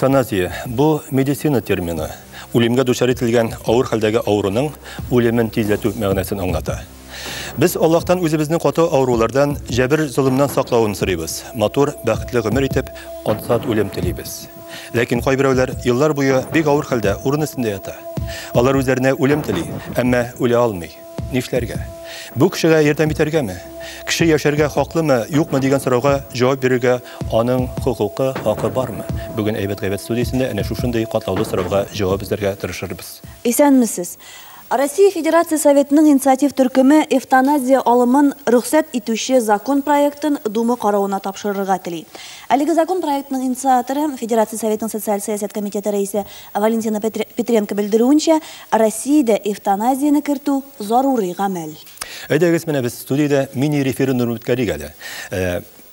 Эвтаназия – бұл медицина термины. Үлемге дучар етілген ауыр халдегі ауруның үлемін тезлету мәғнәсін аңлата. Біз Аллахтан өзіміздің қоты аурулардан, жәбір зұлымнан сақлауын сұрайбыз. Матур, бақытлы ғұмыр етіп, ансат өлем тілейбіз. Ләкин қойбіреулер еллар бойы бек ауыр халда урын үстінде ята. Алар өзләренә үлем тілей, әмма өле алмай. Нишләргә? Бұл кішіге ерден бітергеме? Кіші яшәргә хақлымы, юқмы деген сұрауға жауап беруге аның құқықы, хақы бармы? Бүгін әйбет-ғайбет студиясында әне шушындай қатлаулы сұрауға жауап іздерге тырышырбыз. Исәнмесез. Россия Федерация Советінің инициатив түркімі эвтаназия алымын рөхсәт итүче закон проектын Дума карауына тапшырырга тели. Әлеге закон проектының инициаторы Федерация Советінің социаль саясат комитеты рәисе Валентина Петренко белдерүенчә, Россиядә эвтаназияны кертү зарури гамәл. Әйдәгез, менә без студияда мини-референдум үткәрик әле.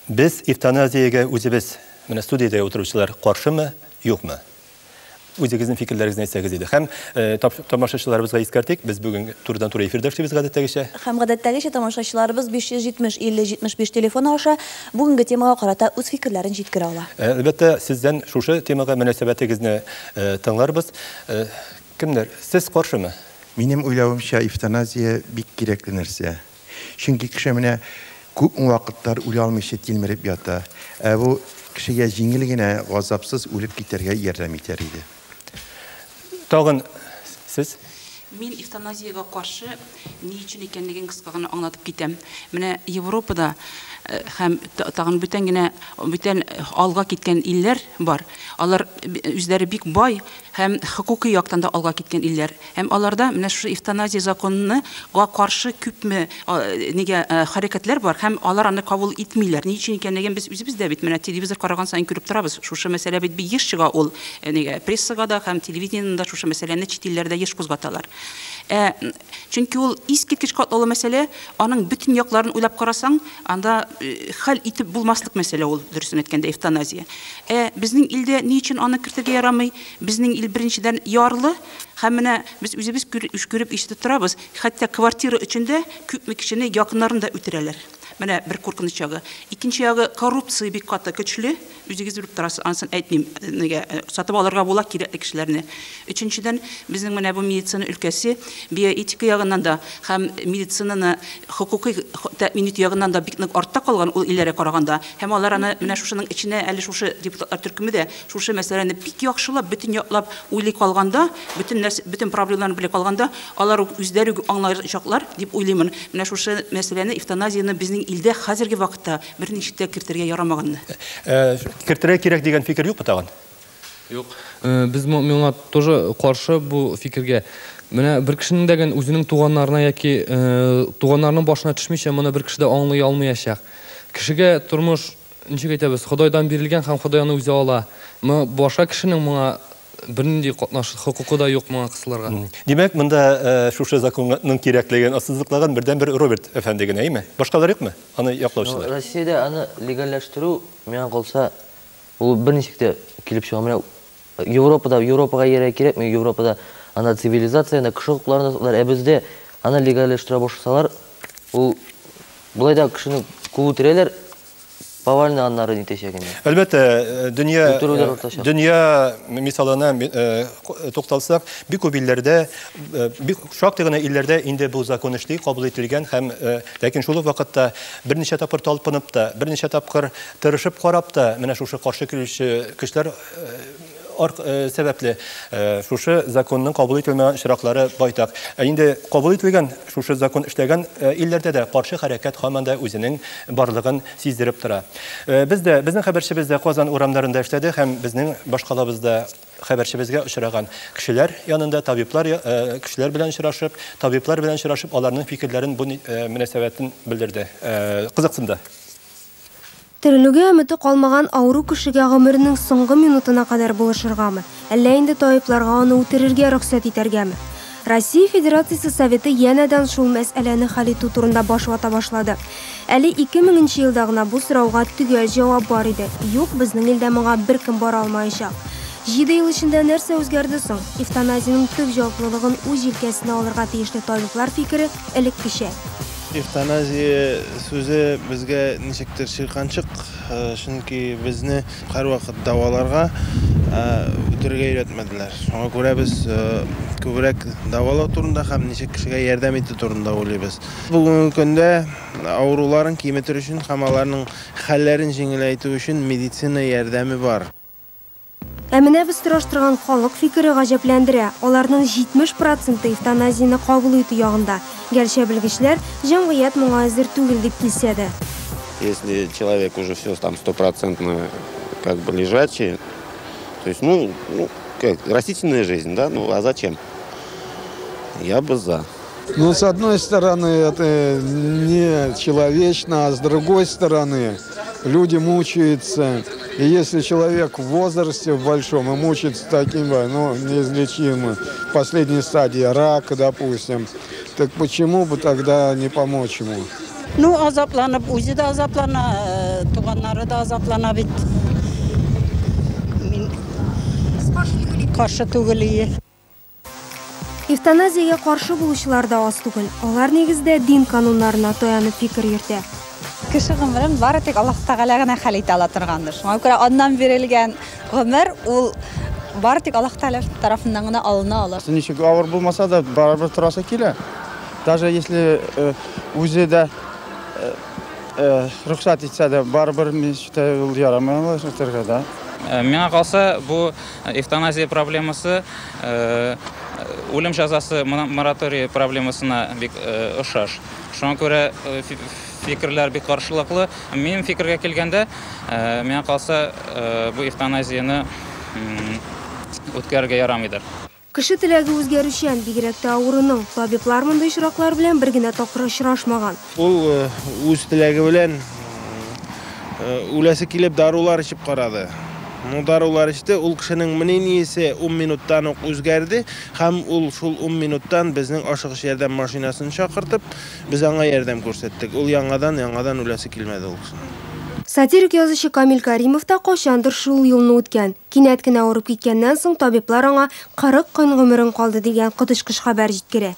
Без эвтаназиягә үзебез, менә студияда утыручылар каршымы, юкмы? Үзегезнең фикерләрегезне әйтсәгез иде. Һәм тамашачыларыбызга искәртик, без бүген турыдан-туры эфирдә эшлибез гадәттәгечә. Һәм гадәттәгечә тамашачыларыбыз 570-50-75 телефоны аша бүгенге темага карата үз фикерләрен җиткерә ала. Әлбәттә, сездән шушы темага мөнәсәбәтегезне тыңларбыз. Кемнәр, сез каршымы? Минем уйлавымча, эвтаназия бик кирәкле нәрсә. Чөнки кеше менә күп вакытлар үлә алмыйча тилмереп ята. Бу кешегә җиңел генә, газапсыз үлеп китәргә ярдәм итәр иде. Тагын сез? Мин эвтаназиягә каршы ни өчен икәнлеген кыска гына аңлатып китәм. Менә Европада һәм тагын бүтән алга киткән илләр бар. Алар үзләре бик бай һәм хукукый яктан да алга киткән илләр. Һәм аларда менә шу эвтаназия законына каршы күпме нигә хәрәкәтләр бар һәм алар аны кабул итмиләр. Ни өчен икәнлеген без үзебез дә бит менә телевизор караган саен күреп торабыз. Шушы мәсьәлә бит бик еш чыга ул. Нигә прессага да һәм телевидениедә шушы мәсьәләне чит илләрдә еш кузгаталар. Чөнки ул искиткеч катлаулы мәсьәлә, аның бүтән якларын уйлап карасаң, анда хәл итеп булмаслык мәсьәлә ул, дөресен әйткәндә, эвтаназия. Безнең илдә ни өчен аны кертергә ярамый? Безнең ил беренчедән ярлы, һәм менә без үзебез күреп ишетеп торабыз, хәтта квартира эчендә күпме кешене якыннарын да үтерәләр. Менә бер куркыныч ягы. Икенче ягы коррупция бик каты көчле. Үзегез белеп торасыз, анысын әйтмим. Нигә сатып алырга була кирәкле кешеләрне. Өченчедән, безнең менә бу медицина өлкәсе биоэтика ягыннан да һәм медицинаны хукукый тәэмин итү ягыннан да бик нык артта калган ул илләргә караганда. Һәм алар аны менә шушының иченә әле шушы депутатлар төркеме дә шушы мәсьәләне бик яхшылап, бүтән яклап уйлый калганда, бүтән проблемаларны белә калганда, алар үзләре аңлаячаклар дип уйлыймын. Менә шушы мәсьәләне, эвтаназияны безнең илдә хәзерге вакытта бер ничектә кертергә ярамаганны. Кертергә кирәк дигән фикер юкмы тагын? Юк. Без моңа тоже каршы бу фикергә. Менә бер кешенең дәгән үзенең туганнарына яки туганнарның башына төшмичә моны бер кеше дә аңлый алмаячак. Кешегә тормыш ничек әйтәбез, Худайдан бирелгән һәм Худай аны үзе ала. Башка кешенең моңа бернинди катнашы хукукы да юк моңа кысылырга. Димәк, монда шушы законның кирәклеген ассызыклаган бердән-бер Роберт әфәнде генә, әйме? Башкалар юкмы? Аны яклаучылар. Россиядә аны легаллаштыру, миңа калса, ул берничек тә килеп чыга. Менә Европага ярә кирәкме? Европада ана цивилизацияны, кеше хукукларын бездә аны легаллаштыра башласалар, ул булай да кешене күтәрәләр. Повальный аннары нитәчәгенә. Әлбәттә, дөнья мисалына тукталсак, бик күп илләрдә, шактый гына илләрдә инде бу закон эшли кабул ителгән һәм ләкин шул ук вакытта берничә тапкыр талпынып та, берничә тапкыр тырышып карап та, менә шушы каршы килүче кешеләр сәбәпле шушы законның кабул ителмәгән очраклары байтак. Инде кабул ителгән шушы закон эшләгән илләрдә дә каршы хәрәкәт һаман да үзенең барлыгын сиздереп тора. Безнең хәбәрчебез дә Казан урамнарында эшләде һәм безнең башкалабызда хәбәрчебезгә очраган кешеләр янында кешеләр белән очрашып, табиблар белән очрашып, аларның фикерләрен бу мөнәсәбәтен белдерде. Кызыксынды. Терелүгә өмете калмаган ауру кешегә гомеренең соңгы минутына кадәр булышыргамы? Әллә инде табибларга аны үтерергә рөхсәт итәргәме? Россия Федерациясе Советы янәдән шул мәсьәләне хәл итү турында баш вата башлады. Әле 2000 елда гына бу сорауга төгәл җавап бар иде. Юк, безнең илдә моңа беркем бара алмаячак. 7 ел эчендә нәрсә үзгәрде соң? Эвтаназиянең төп җаваплылыгын үз җилкәсенә алырга тиешле табиблар фикере элеккечә. Эвтаназия сөзі бізге нешектер ширқаншық, шынки бізні қар вақыт даваларға үтірге үйретмеділер. Соңа көре біз көбірек давалау турында һәм нешек кішіге ярдәм ету турында ойлайбыз. Бүгінгі күнде ауруларын киметер үшін һәм аларның хәлләрен жеңілейту үшін медицина ярдәме бар. Әмінә біз тораштырған халық фикірі ғажапләндірі. Оларның 70% эвтаназияны қабыл ету яғында. Гәршә білгішлер жәмғият мұңа әзір түгел деп келседі. Если человек уже все там 100% как бы лежачий, то есть, как растительная жизнь, да, а зачем? Я бы за. Ну, с одной стороны, это не человечно, а с другой стороны, люди мучаются. И если человек в возрасте в большом и мучается таким, неизлечимым, в последней стадии рака, допустим, так почему бы тогда не помочь ему? Ну, азапланып, үзе де азаплана, туғаннары да азаплана бит. Қаршы түгілі. Эвтаназияға қаршы булучылар да аз түгел. Олар негізде дин канунларына таянып фикір йөртә. Кеше гомерен бары тик Аллаһ Тәгалә генә хәл итә ала торгандыр. Шуңа күрә аннан бирелгән гомер ул бары тик Аллаһ Тәгалә тарафыннан гына алына ала. Ничек авыр булмаса да барыбер торасы килә. Даже если үзе дә рөхсәт итсә дә барыбер мичтә ул ярамый шәтергә дә. Миңа калса бу эвтаназия проблемасы үлем җәзасы мораторий проблемасына бик охшаш. Шуңа күрә фикерләр бик каршылыклы. Минем фикергә килгәндә, миңа калса бу эвтаназияны үткәрергә ярамыйдыр. Кеше теләге үзгәрүчән, бигрәк тә авыруның. Табиблар мондай очраклар белән бер генә тапкыр очрашмаган. Ул үз теләге белән үләсе килеп дарулар ичеп карады. Дарулар ичте, ул кешенең мнениесе 10 минуттан ук үзгәрде, һәм ул шул 10 минуттан безнең ашыгыш ярдәм машинасын чакыртып, без аңа ярдәм күрсәттек. Ул яңадан үләсе килмәде ул кеше. Сатирик язучы Камил Каримов та кайчандыр шул юлны үткән. Кинәт кенә авырып киткәннән соң табиблар аңа 40 көн гомерен калды дигән котышкыч хәбәр җиткерә.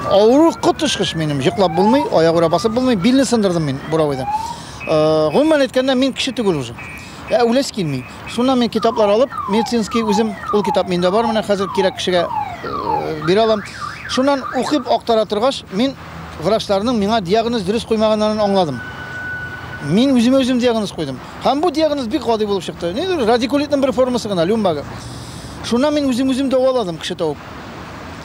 Авыру котышкыч минем, йоклап булмый, аягыра басып булмый, билне сындырдым мин буравыйда. Гомумән әйткәндә мин кеше түгел уже. Үләс килми. Шуннан мен китаплар алып, медицинский үзем, ул китап миндә бар, менә хәзер кирәк кешегә бирә алам. Шуннан укып актара торгач, мин врачларның миңа диагноз дөрес куймаганнарын аңладым. Мин үзем диагноз куйдым. Һәм бу диагноз бик гади булып чыкты. Нидер, радикулитның бер формасы гына, люмбага. Шуннан мин үзем дәваладым кеше табып.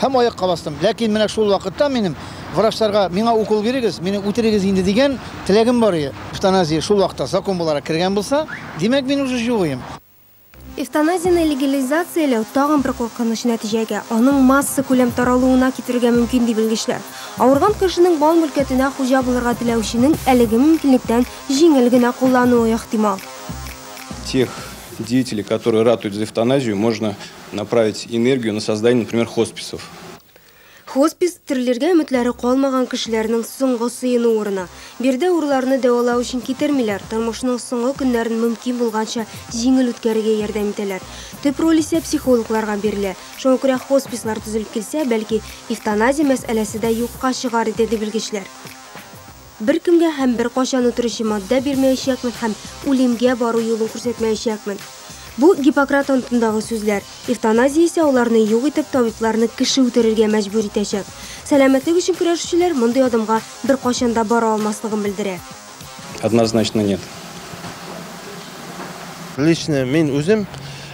Һәм аякка бастым. Ләкин менә шул вакытта минем врачларга миңа укол бирегез, мине үтерегез инде дигән теләгем бар иде. Эвтаназия шул вакытта закон буларак кергән булса, димәк мин уже югыйм. Эвтаназияны легализацияләү тагын бер куркыныч нәтиҗәгә, аның масса күләм таралуына китергә мөмкин дип белгечләр. Авырган кешенең бал мөлкәтенә хуҗа булырга теләүченең әлеге мөмкинлектән җиңел генә куллануы ихтимал. Тех деятелей, которые ратуют за эвтаназию, можно направить энергию на создание, например, хосписов. Хоспис тирләргә өметләре калмаган кешеләрнең соңгы сыйыны урына. Бердә урларны дәвалау өчен китермиләр, тормышның соңгы көннәрен мөмкин булганча җиңел үткәрергә ярдәм итәләр. Төп роль исә психологларга бирелә. Шуңа күрә хоспислар төзелеп килсә, бәлки эвтаназия мәсьәләсе дә юкка чыгар иде дип белгечләр. Бер кемгә һәм бер качан утыручы матдә бирмәячәкмен һәм үлемгә бару юлын күрсәтмәячәкмен. Бу Гиппократ антындагы сүзләр. Эвтаназия исә аларны юк итеп табибларны кеше үтерергә мәҗбүр итәчәк. Сәламәтлек өчен көрәшүчеләр мондый адымга бер качан да бара алмаслыгын белдерә. Однозначно нет. Лично мин үзем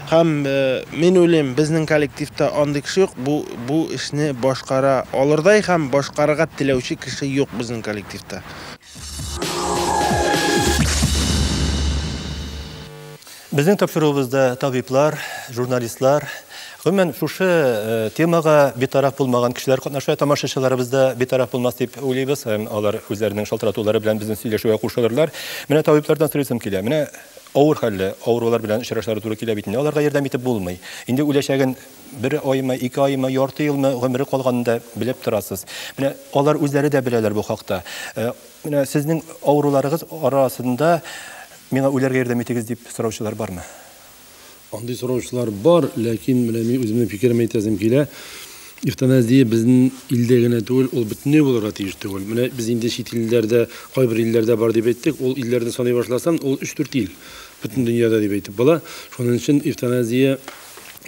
һәм мин уйлыйм, безнең коллективта андый кеше юк, бу эшне башкара алырдай һәм башкарырга теләүче кеше юк безнең коллективта. Безнең тапшыруыбызда табиблар, журналистлар, гомумән шушы темага битараф булмаган кешеләр катнаша, тамашачыларыбыз да битараф булмас дип уйлыйбыз. Алар үзләренең шалтыратулары белән безнең сөйләшүгә кушылырлар. Менә табиблардан сорыйсым килә. Менә авыр хәлле, авырулар белән очрашлары туры килә бит. Аларга ярдәм итеп булмый. Инде үләчәген 1 аймы, 2 аймы, ярты елмы гомере калганында белеп торасыз. Менә алар үзләре дә беләләр бу хакта. Менә сезнең авыруларыгыз арасында миңа үләргә ярдәм итегез дип сораучылар бармы? Андый сораучылар бар, ләкин менә мин үземнең фикеремне әйтәсем килә. эвтаназия безнең илдә генә түгел, ул бөтенләй булырга тиеш түгел. Менә без инде чит илләрдә, кайбер илләрдә бар дип әйттек, ул илләрне саный башласам, ул 3-4 ил бөтен дөньяда дип әйтеп була. Шуның өчен эвтаназия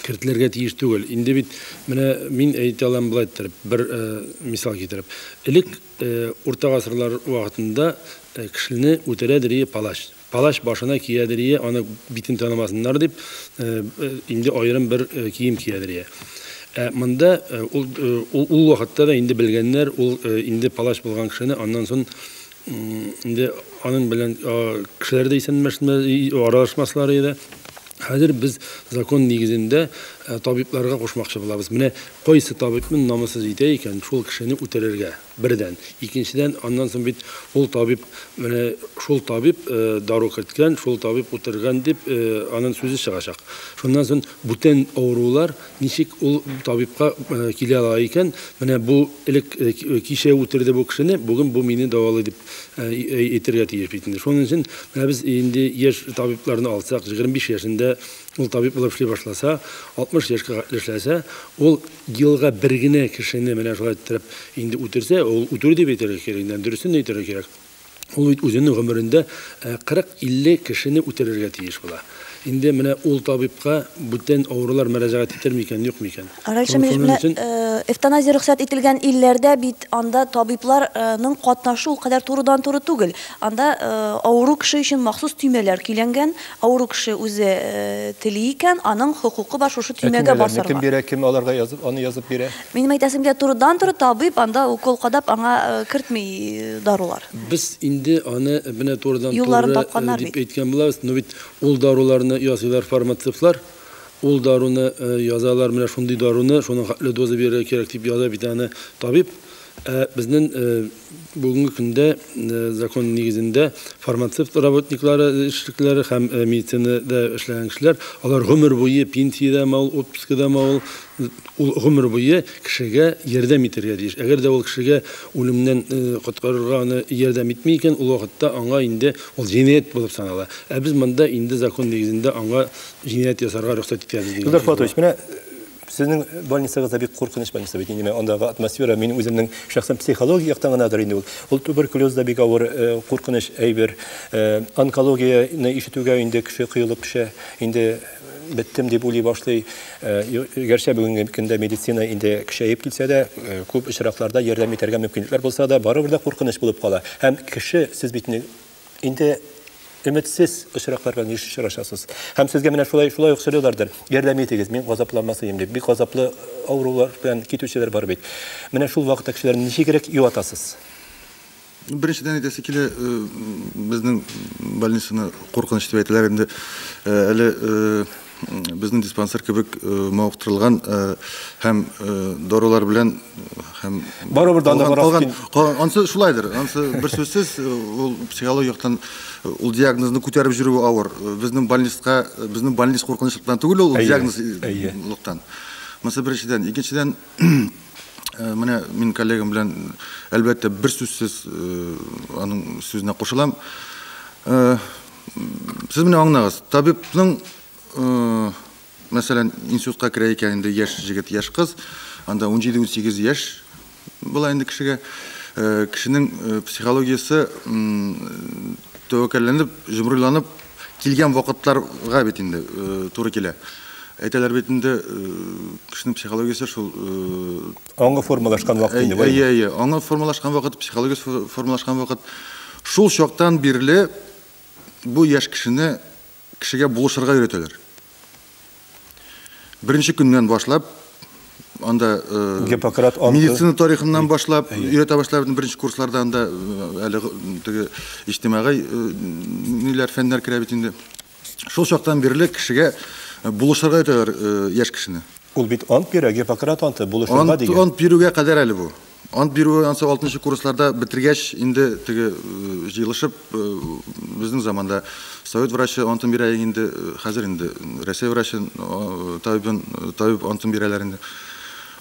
кертелергә тиеш түгел. Инде бит менә мин әйтә алам булай итеп, бер мисал китереп. Элек урта гасырлар вакытында кешене үтерәдер палаш. Палаш башына киядер, аны битен танымасыннар дип, инде аерым бер кием киядер. Монда ул вакытта да инде белгәннәр, ул инде палаш булган кешене аннан соң инде аның белән кешеләр дә исәнмәшмәс, аралашмаслар иде. Хәзер без закон нигезендә табибларга кушмакчы булабыз. Менә кайсы табибның намысыз итә икән, шул кешене үтерергә бердән. Икенчедән, аннан соң бит ул табиб, менә шул табиб дару керткән, шул табиб үтергән дип аның сүзе чыгачак. Шуннан соң бүтән авырулар ничек ул табибка килә ала икән, менә бу элек кичә үтерде бу кешене, бүген бу мине дәвалый дип әйтергә тиеш бит инде. Шуның өчен менә без инде яшь табибларны алсак, 25 яшендә ул табиб булып эшли башласа, 60 яшькә эшләсә, ул елга бер генә кешене менә шулай итеп инде үтерсә, ул үтер дип әйтергә кирәк, дөресен әйтергә кирәк. Ул үзенең гомерендә 40-50 кешене үтерергә тиеш була. Инде менә ул табибка бүтән авырулар мөрәҗәгать итер микән, юк микән? Эвтаназия рөхсәт ителгән илләрдә бит анда табибларның катнашу кадәр турыдан-туры түгел. Анда авыру кеше өчен махсус төймәләр килгән, авыру кеше үзе тели икән, аның хукукы бар шушы төймәгә басарга. Кем бирә, кем аларга язып, аны язып бирә? Минем әйтәсемгә турыдан-туры табиб анда укол кадап аңа кертми дарулар. Без инде аны менә турыдан-туры дип әйткән булабыз, но бит ул даруларны ясыйлар фармацевтлар, ул даруны язалар, менә шундый даруны, шуның хәтле доза бирергә кирәк дип яза бит аны табиб. Безнең бүгенге көндә закон нигезендә фармацевт работниклары, эшлекләре һәм медицинада эшләгән кешеләр, алар гомер буе пенсиядә мал, отпускада мал, ул гомер буе кешегә ярдәм итәргә тиеш. Әгәр дә ул кешегә үлемнән коткарырга аны ярдәм итми икән, ул вакытта аңа инде ул җинаять булып санала. Без монда инде закон нигезендә аңа җинаять ясарга рөхсәт итәбез. Илдар Фатович, менә сезнең больницагызда бик куркыныч больница бит инде. Андагы атмосфера минем үземнең шәхсән психология яктан гынадыр инде ул. Ул туберкулезда бик авыр куркыныч әйбер. Онкологияны ишетүгә инде кеше кыелып төшә. Инде беттем дип уйлый башлый. Гәрчә бүгенге көндә медицина инде көчәеп килсә дә, күп очракларда ярдәм итәргә мөмкинлекләр булса да, барыбер да куркыныч булып кала. Һәм кеше сез бит инде өметсез очракларга ишарашасыз. Һәм сезгә менә шулай ук сөйләрләр. Ярдәм итегез, мин газапланмасам дип. Бик газаплы авырулар белән китүчеләр бар бит. Менә шул вакытта кешеләрне ничегрәк юатасыз? Беренчедән әйтәсе килә, безнең больницаны куркыныч дип әйтәләр инде. Әле безнең диспансер кебек мавыктырылган һәм дарулар белән һәм барыбер да ансы шулайдыр. Ансы бер сүзсез ул психология яктан ул диагнозны күтәреп йөрү авыр. Безнең больниц куркынычлыктан түгел, ул диагнозлыктан. Мәсәлән, беренчедән, икенчедән менә мин коллегам белән әлбәттә бер сүзсез аның сүзенә кушылам. Сез менә аңлагыз, табибның мәсәлән институтка керә икән инде яшь җегет, яшь кыз, анда 17-18 яшь була инде кешегә. Кешенең психологиясы тәвәккәлләнеп, җимриланып килгән вакытларга бит инде туры килә. Әйтәләр бит инде кешенең психологиясы шул аңа формалашкан вакыт инде. Аңа формалашкан вакыт, психологиясы формалашкан вакыт. Шул чактан бирле бу яшь кешегә булышырга өйрәтәләр. Беренче көннән башлап, анда Гиппократ медицина тарихыннан башлап, өйрәтә башлап, беренче курсларда анда әле теге иҗтимагый ниләр фәннәр керә бит инде. Шул чактан бирле кешегә булышырга өйрәтәләр яшь кешене. Ул бит ант бирә, Гиппократ анты булышырга дигән. Ант бирүгә кадәр әле бу. Ант бирү 6-нчы курсларда битергәч инде теге җыелышып безнең заманда Совет врачы антын бирә инде, хәзер инде Россия врачы табиб антын бирәләр инде.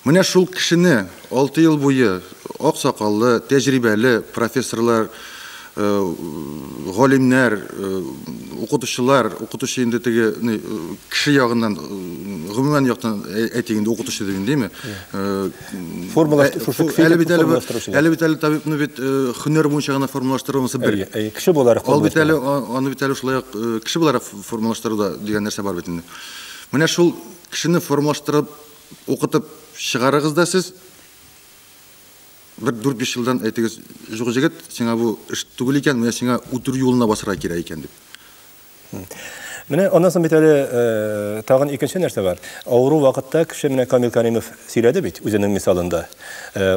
Менә шул кешене 6 ел буе ак сакаллы, тәҗрибәле профессорлар галимнәр, укытучылар, укытучы инде теге кеше ягыннан, гомумән яктан әйтгәндә укытучы дигән дейме? Әле бит табибны бит һөнәр буенча гына формалаштырылмасы бер. Кеше буларак. Аны бит әле шулай кеше буларак формалаштыруда дигән нәрсә бар бит инде. Менә шул кешене формалаштырып, укытып чыгарыгыз да сез bir 4-5 yıldan әйтегез, жугы җегет, сиңа бу эш түгел икән, менә сиңа үтер юлына басырга кирәк икән дип. Менә аннан соң бит әле тагын икенче нәрсә бар. Авыру вакытта кеше менә Камил Каримов сөйләде бит үзенең мисалында.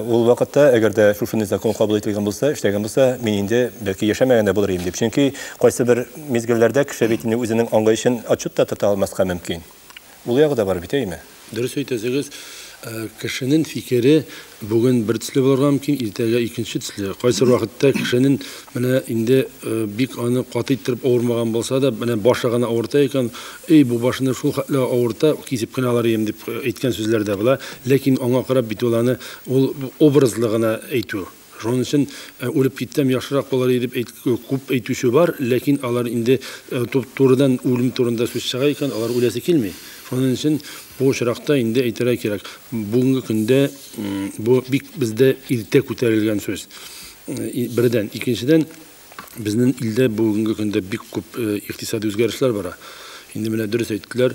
Ул вакытта әгәр дә шушыны закон кабул ителгән булса, эшләгән булса, мин инде бәлки яшәмәгәндә булыр идем дип. Чөнки кайсы бер мизгелләрдә кеше бит үзенең аңлаешын отчет та тота алмаска мөмкин. Ул ягы да бар бит, әйме? Дөрес әйтәсегез. Кешенең фикере бүген бер төсле булырга мөмкин, иртәгә икенче төсле. Кайсы вакытта кешенең менә инде бик аны каты иттереп авырмаган булса да, менә башы гына авырта икән, бу башны шул хәтле авырта, кисеп кенә алар ем дип әйткән сүзләр дә була, ләкин аңа карап бит ул образлы гына әйтү. Шуның өчен үлеп киттем яхшырак булар дип күп әйтүче бар, ләкин алар инде турыдан үлем турында сүз чыга икән, алар үләсе килми. Шуның өчен бу очракта инде әйтергә кирәк. Бүгенге көндә бу бик бездә иртә күтәрелгән сүз. Бердән, икенчедән безнең илдә бүгенге көндә бик күп икътисади үзгәрешләр бара. Инде менә дөрес әйттеләр,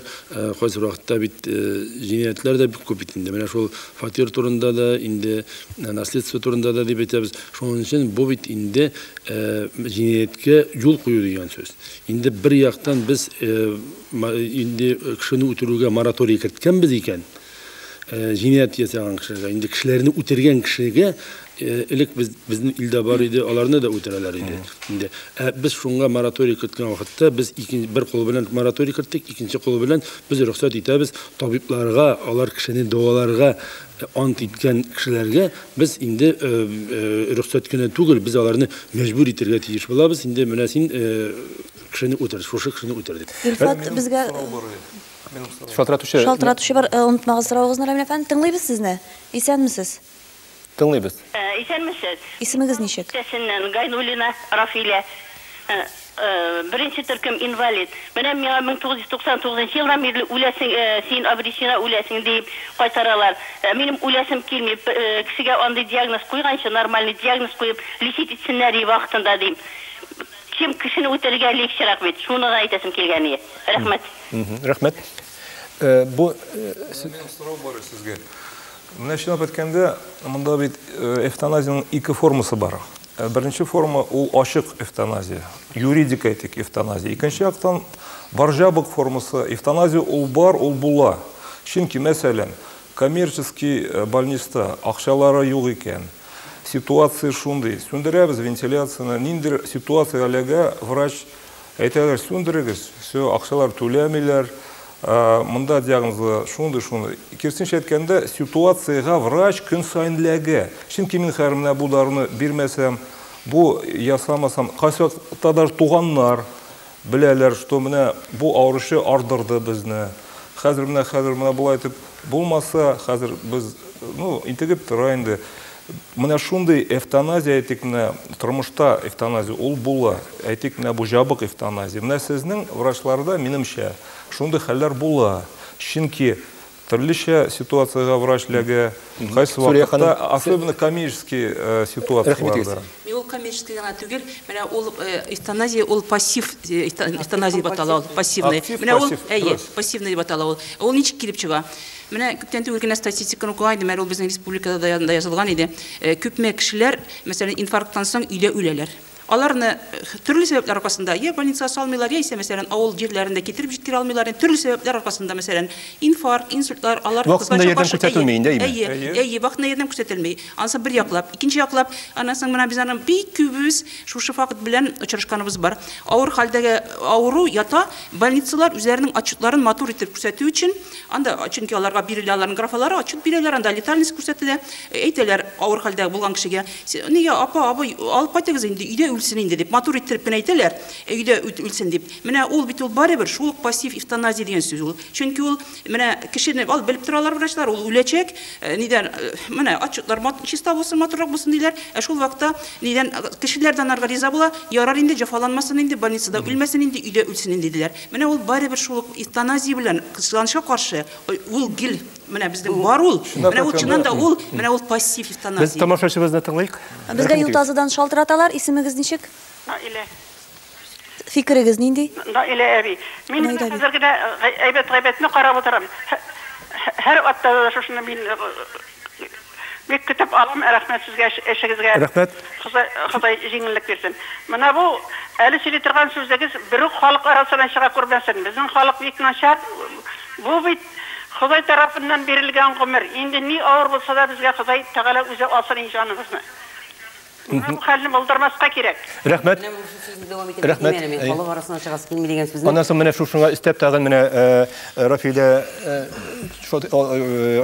кайсы вакытта бит җинаятлар да бик күп бит инде. Менә шул фатир турында да, инде наследство турында да дип әйтәбез. Шуның өчен бу бит инде җинаяткә юл кую дигән сүз. Инде бер яктан без инде кешене үтерүгә мораторий керткәнбез икән. Җинаят ясаган кешегә, инде кешеләрне үтергән кешегә элек безнең илдә бар иде, аларны да үтерәләр иде. Инде без шунга мораторий керткән вакытта без бер кул белән мораторий керттек, икенче кул белән без рөхсәт итәбез табибларга, алар кешене дәваларга ант иткән кешеләргә без инде рөхсәт кенә түгел, біз аларны мәҗбүр итәргә тиеш булабыз. Инде менә син кешене үтер, шушы кешене үтер дип. Илфат, безгә шалтыратучы бар, онытмагыз сорауыгызны, Рамил әфәнде, тыңлыйбыз сезне. Исәнмесез? Тыңлыйбыз. Исәнмесез? Исемегез ничек? Сәсеннән Гайнуллина Рафилә. Беренче төркем инвалид. Менә миңа 1999 елда мирле үләсең, син обречена үләсең дип кайтаралар. Минем үләсем килми, кешегә андый диагноз куйганчы, нормальный диагноз куеп, лечить итсеннәр вакытында дип. Кем кешене үтәргә легчерәк бит. Шуны да әйтәсем килгән иде. Рәхмәт. Рәхмәт. Бу сорау бар сезгә. Менә чынлап әйткәндә, монда бит эвтаназиянең ике формасы бар. Беренче форма ул ачык эвтаназия, юридик этик эвтаназия. Икенче яктан бар жабык формасы эвтаназия ул бар, ул була. Чөнки мәсәлән, коммерческий больниста акчалары юк икән. Ситуация шундый. Сүндерәбез вентиляцияны, ниндер ситуация алага врач әйтәләр, сүндерегез, все акчалар түләмиләр. Монда диагнозы шундый. Кирсенчә әйткәндә, ситуацияга врач көн сайын ләгә. Чөнки мин хәзер буларны бирмәсәм, бу ясамасам, кайсы вакытта да туганнар беләләр, что менә бу авырышы ардырды безне. Хәзер менә булай итеп булмаса, хәзер без, интегеп тора инде. Менә шундый эвтаназия әйтик менә тормышта эвтаназия ул була. Әйтик менә бу жабык эвтаназия. Менә сезнең врачларда минемчә шундый хәлләр була. Чөнки төрлечә ситуацияга врач ләгә, кайсы вакытта особенно коммерческий ситуацияларда. Ул коммерческий гына түгел, менә ул эвтаназия, ул пассив эвтаназия дип атала, пассивный. Менә ул пассивный дип атала ул. Ул ничек килеп чыга? Менә күптән түгел генә статистиканы укыган, ул безнең республикада да язылган иде. Күпме кешеләр, мәсәлән, инфаркттан соң өйдә үләләр. Аларны төрле сәбәпләр аркасында я больницага салмыйлар, яисә мәсәлән авыл җирләрендә китереп җиткерә алмыйлар. Төрле сәбәпләр аркасында мәсәлән инфаркт, инсультлар, алар вакытында ярдәм күрсәтелми инде. Вакытында ярдәм күрсәтелми. Анысы бер яклап, икенче яклап, аннан соң менә без аны бик күбез шушы факт белән очрашканыбыз бар. Авыр хәлдәге авыру ята больницалар үзләренең отчетларын матур итеп күрсәтү өчен, анда чөнки аларга бирелә аларның графалары, отчет бирәләр, анда летальность күрсәтелә. Әйтәләр авыр хәлдә булган кешегә, нигә апа, абый, алып кайтыгыз инде, өйдә үлсен инде дип матур итеп кенә әйтәләр, өйдә үлсен дип. Менә ул бит ул барыбер шул пассив эвтаназия дигән сүз ул. Чөнки ул менә кешене алып белеп торалар врачлар, ул үләчәк, нидән менә отчетлар чиста булсын, матуррак булсын диләр. Шул вакытта нидән кешеләрдән арга риза була, ярар инде җәфаланмасын инде, больницада үлмәсен инде, өйдә үлсен инде диләр. Менә ул барыбер шул эвтаназия белән кызганычка каршы ул гел менә безнең бар ул. Менә ул чыннан да ул, менә ул пассив эвтаназия. Без тамашачыбызны тыңлыйк. Безгә Юлтазыдан шалтыраталар, исемегез ничек? Наилә. Фикерегез нинди? Наилә әби. Мин хәзер генә гайбәтне карап утырам. Һәр атта шушыны мин бик көтеп алам, рәхмәт сезгә, эшегезгә. Рәхмәт. Ходай җиңеллек бирсен. Менә бу әле сөйли торган сүзегез бер халык арасына чыга күрмәсен. Безнең халык бик начар. Бу бит Ходай тарафыннан бирелгән гомер. Инде ни авыр булса да безгә Ходай Тәгалә үзе алсын җаныбызны. Бу хәлне булдырмаска кирәк. Рәхмәт. Рәхмәт. Халык арасына чыгасы килми дигән сүзне. Аннан соң менә шушыңа истәп тагын менә Рафилә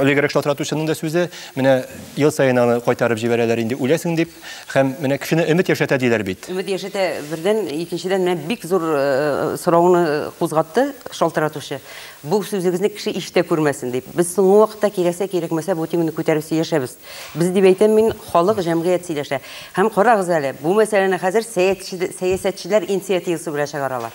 олигарх шалтыратучының да сүзе, менә ел сайын аны кайтарып җибәрәләр инде үләсең дип, һәм менә кешене өмет яшәтә диләр бит. Өмет яшәтә бердән, икенчедән менә бик зур сорауны кузгатты шалтыратучы. Бу сүзегезне кеше ишетә күрмәсен дип. Без соңгы вакытта кирәксә кирәкмәсә бу теманы күтәреп сөйләшәбез. Без дип әйтәм мин, халык җәмгыять сөйләшә. Һәм карагыз әле, бу мәсьәләне хәзер сәясәтчеләр инициативасы белән чыгаралар.